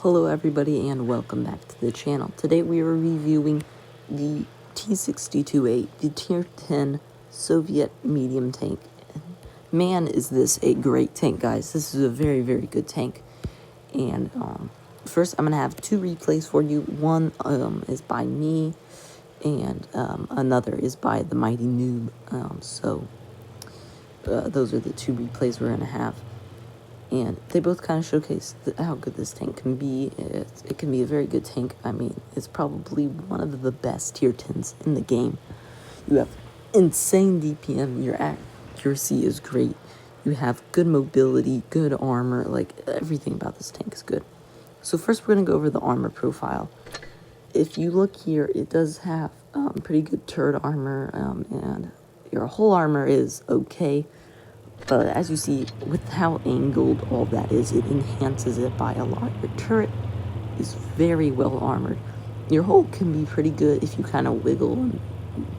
Hello everybody and welcome back to the channel. Today we are reviewing the T62a, the Tier 10 Soviet medium tank. Man, is this a great tank, guys. This is a very, very good tank. And first I'm going to have two replays for you. One is by me and another is by the Mighty Noob. Those are the two replays we're going to have. And they both kind of showcase how good this tank can be. It can be a very good tank. I mean, it's probably one of the best tier 10s in the game. You have insane DPM. Your accuracy is great. You have good mobility, good armor. Like, everything about this tank is good. So first we're going to go over the armor profile. If you look here, it does have pretty good turret armor. And your whole armor is okay. But as you see, with how angled all that is, it enhances it by a lot. Your turret is very well armored. Your hull can be pretty good if you kind of wiggle and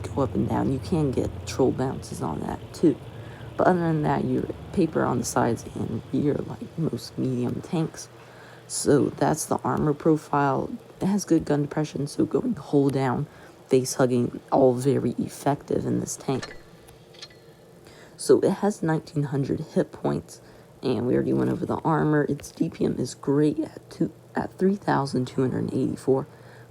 go up and down. You can get troll bounces on that too. But other than that, your paper on the sides and rear like most medium tanks. So that's the armor profile. It has good gun depression, so going hull down, face hugging, all very effective in this tank. So it has 1900 hit points, and we already went over the armor. Its DPM is great at 3,284.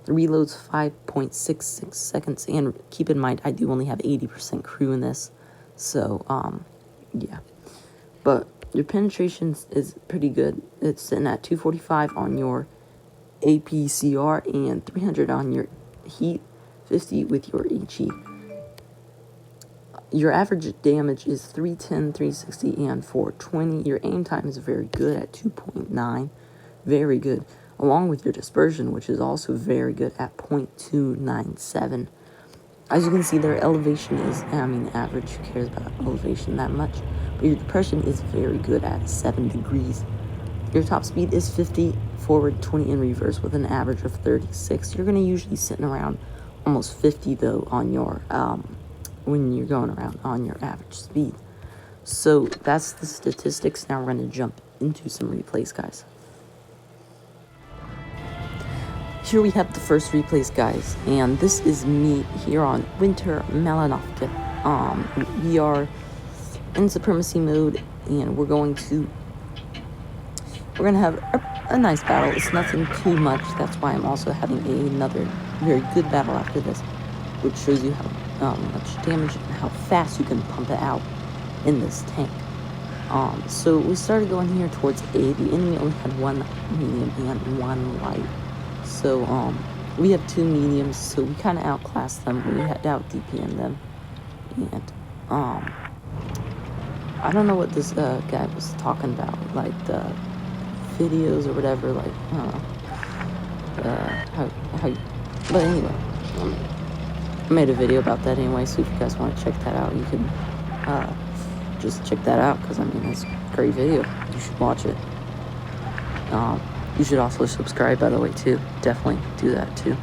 The reload's 5.66 seconds, and keep in mind, I do only have 80% crew in this, so, yeah. But your penetration is pretty good. It's sitting at 245 on your APCR and 300 on your heat, 50 with your HE. Your average damage is 310, 360, and 420. Your aim time is very good at 2.9. Very good. Along with your dispersion, which is also very good at 0.297. As you can see, their elevation is, average. Who cares about elevation that much? But your depression is very good at 7 degrees. Your top speed is 50, forward 20, and reverse with an average of 36. You're going to usually sitting around almost 50, though, on your, when you're going around on your average speed. So that's the statistics. Now we're going to jump into some replays, guys. Here we have the first replays, guys, and this is me here on Winter Malanovka. We are in supremacy mode, and we're going to have a nice battle. It's nothing too much. That's why I'm also having another very good battle after this, which shows you how much damage and how fast you can pump it out in this tank. So we started going here towards A. The enemy only had one medium and one light. So we have two mediums, so we kind of outclassed them. We had to out DPM them. And I don't know what this guy was talking about, like the videos or whatever, like but anyway, I made a video about that anyway, so if you guys want to check that out, you can just check that out, because I mean, it's a great video. You should watch it. You should also subscribe, by the way, too. Definitely do that too.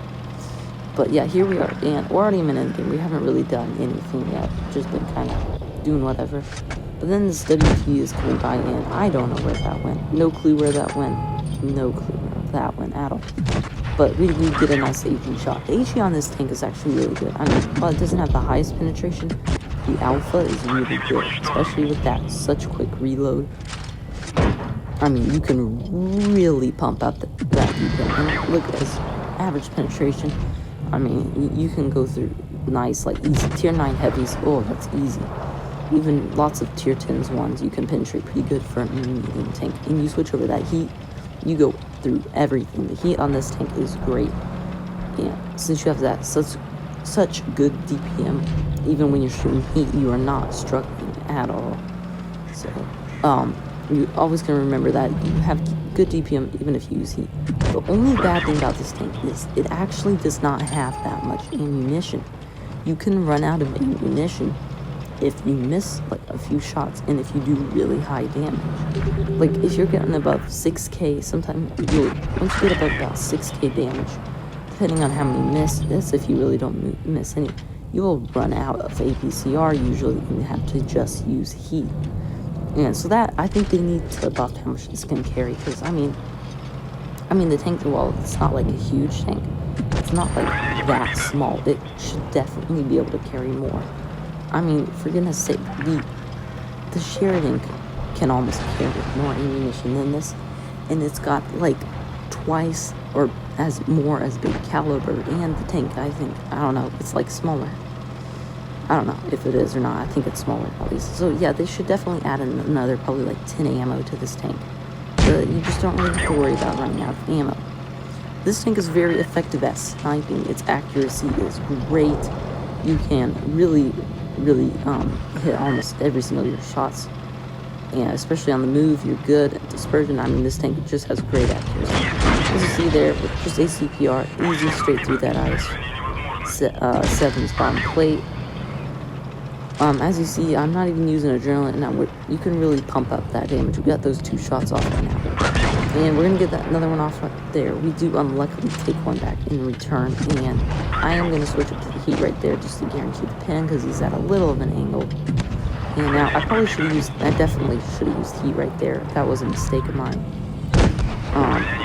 But yeah, here we are, and we're already in an endgame. We haven't really done anything yet, just been kind of doing whatever. But then this WT is coming by, and I don't know where that went. No clue where that went. No clue where that went at all. But we did a nice HE shot. The HE on this tank is actually really good. I mean, while it doesn't have the highest penetration, the alpha is really good, especially with that such quick reload. I mean, you can really pump out that DPM. And look at this average penetration. I mean, you can go through nice, like easy tier 9 heavies. Oh, that's easy. Even lots of tier 10s ones, you can penetrate pretty good for a medium tank. And you switch over that heat, you go through everything. The heat on this tank is great. And since you have that such good DPM, even when you're shooting heat, you are not struggling at all. So, you always can remember that you have good DPM even if you use heat. The only bad thing about this tank is it actually does not have that much ammunition. You can run out of ammunition if you miss like a few shots and if you do really high damage. Like if you're getting above 6k, sometimes once you get above about 6k damage, depending on how many miss, that's if you really don't miss any, you will run out of APCR usually and have to just use heat. And so that, I think they need to buff how much this can carry, because I mean, I mean, the tank, well, it's not like a huge tank. It's not like that small. It should definitely be able to carry more. I mean, for goodness sake, the Sheridan can almost carry more ammunition than this, and it's got like twice or more as big caliber, and the tank, I don't know, it's like smaller. I don't know if it is or not. I think it's smaller at least. So yeah, they should definitely add another probably like 10 ammo to this tank. But you just don't really have to worry about running out of ammo. This tank is very effective at sniping. Its accuracy is great. You can really hit almost every single of your shots. And especially on the move, you're good at dispersion. I mean, this tank just has great accuracy. As you see there, with just a CPR, easy straight through that ice. 7's bottom plate. As you see, I'm not even using adrenaline now. You can really pump up that damage. We got those 2 shots off right now. And we're going to get another one off right there. We do unluckily take one back in return. And I am going to switch up to the heat right there just to guarantee the pin because he's at a little of an angle. And now, I definitely should have used heat right there. That was a mistake of mine.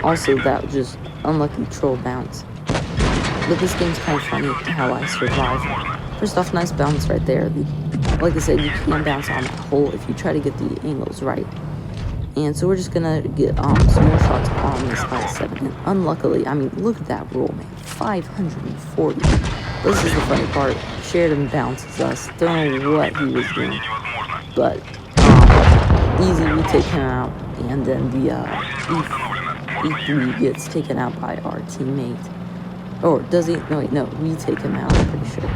Also, that was just unlucky troll bounce. But this game's kind of funny how I survive. First off, nice bounce right there. Like I said, you can bounce on that hole if you try to get the angles right. And so we're just gonna get some more shots on this I-7. And unluckily, I mean, look at that roll, man. 540. This is the funny part. Sheridan bounces us. Don't know what he was doing. But, easy, we take him out. And then the E3 gets taken out by our teammate. Or does he? No, wait, no, we take him out, I'm pretty sure.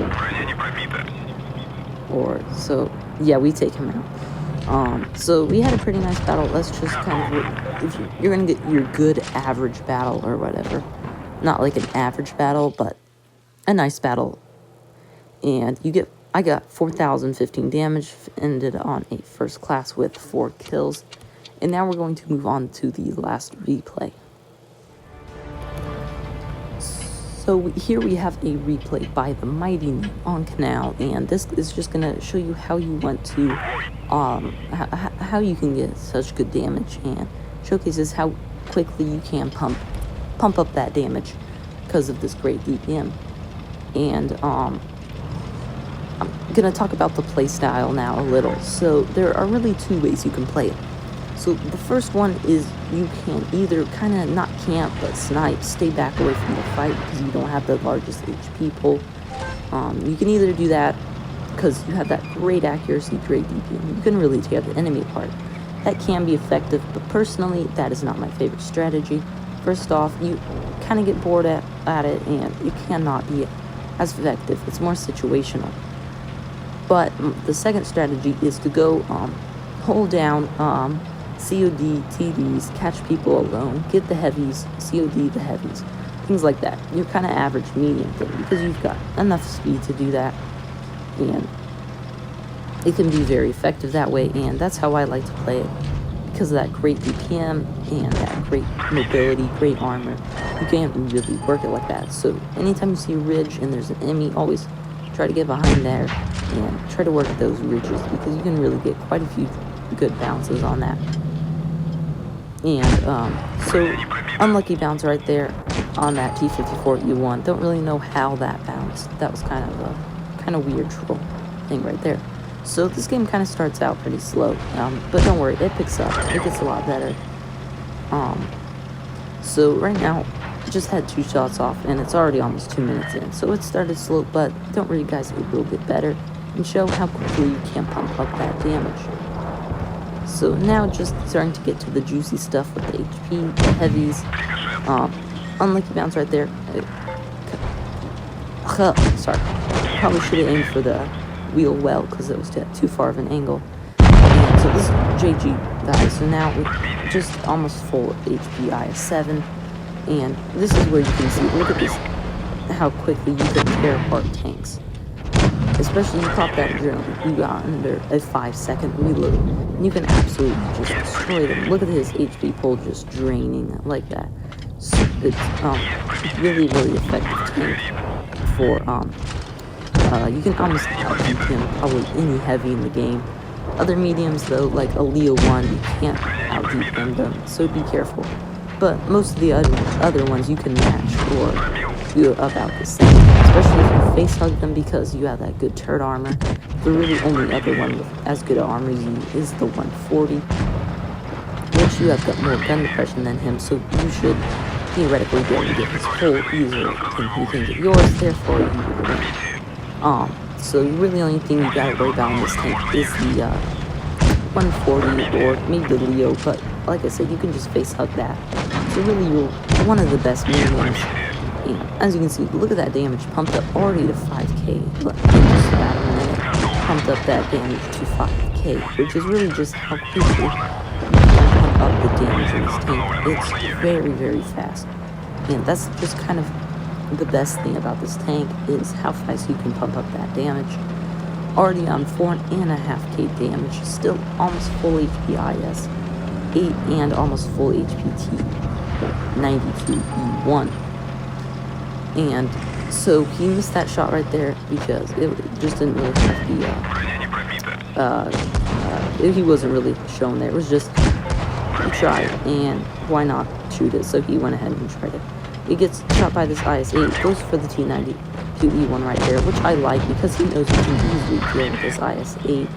Or, so, yeah, we take him out. So we had a pretty nice battle. Let's just kind of, if you're gonna get your good average battle or whatever. Not like an average battle, but a nice battle. And I got 4,015 damage, ended on a first class with 4 kills. And now we're going to move on to the last replay. So here we have a replay by the Mighty on Canal, and this is just going to show you how you want to, how you can get such good damage, and showcases how quickly you can pump up that damage because of this great DPM. And I'm going to talk about the play style now a little. So there are really 2 ways you can play it. So the first one is you can either kind of not camp but snipe, stay back away from the fight because you don't have the largest HP pool. You can either do that because you have that great accuracy, great DPM. You can really tear the enemy apart. That can be effective, but personally, that is not my favorite strategy. First off, you kind of get bored at it, and it cannot be as effective. It's more situational. But the second strategy is to go hold down COD, TDs, catch people alone, get the heavies, COD the heavies, things like that. Your kind of average medium thing, because you've got enough speed to do that, and it can be very effective that way, and that's how I like to play it, because of that great DPM and that great mobility, great armor. You can't really work it like that. So anytime you see a ridge and there's an enemy, always try to get behind there and try to work those ridges, because you can really get quite a few good bounces on that. And so unlucky bounce right there on that T64E1. Don't really know how that bounced. That was kind of a weird troll thing right there. So this game kind of starts out pretty slow, but don't worry, it picks up. It gets a lot better. So right now, just had 2 shots off, and it's already almost 2 minutes in. So it started slow, but don't worry, guys, it will get better and show how quickly you can pump up that damage. So now just starting to get to the juicy stuff with the HP, the heavies. Unlucky bounce right there. Sorry. Probably should have aimed for the wheel well because it was too far of an angle. And so this is JG guys. So now with just almost full HP IS-7. And this is where you can see, look at this, how quickly you can tear apart tanks. Especially you pop that adrenaline, you got under a 5-second reload, and you can absolutely just destroy them. Look at his HP pool just draining like that. So it's really, really effective tank for, you can almost out-deep him probably any heavy in the game. Other mediums though, like a Leo 1, you can't out-deep them, so be careful. but most of the other ones you can match or do about the same, especially if you face hug them because you have that good turret armor. The really only other one with as good armor as you is the 140, which you have got more gun depression than him, so you should theoretically be able to get his pull easier than he can get yours, therefore you will win. So the really only thing you gotta worry about in this tank is the 140 or maybe the Leo, but like I said, you can just face hug that. So really you're one of the best minions. And as you can see, look at that damage pumped up already to 5k, but in just about a minute, pumped up that damage to 5k, which is really just how quickly you can pump up the damage in this tank. It's very, very fast. And that's just kind of the best thing about this tank is how fast you can pump up that damage. Already on 4.5k damage, still almost full HP IS, 8 and almost full HP T92 E1. And so he missed that shot right there because it just didn't really have the, he wasn't really shown there. It was just, he tried, and why not shoot it? So he went ahead and tried it. He gets shot by this IS-8, goes for the T92 E1 right there, which I like because he knows he can easily kill with this IS-8.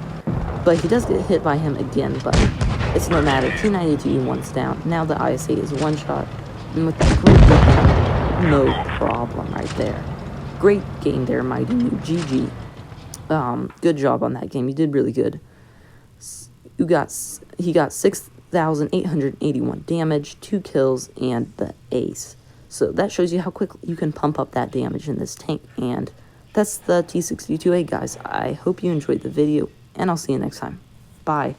But he does get hit by him again, but it's no matter. T92 E1's down. Now the IS-8 is one shot, and with that great game, no problem right there. Great game there, Mighty Noob. GG. Good job on that game. You did really good. He got 6,881 damage, 2 kills, and the ace. So that shows you how quickly you can pump up that damage in this tank. And that's the T62a, guys. I hope you enjoyed the video, and I'll see you next time. Bye.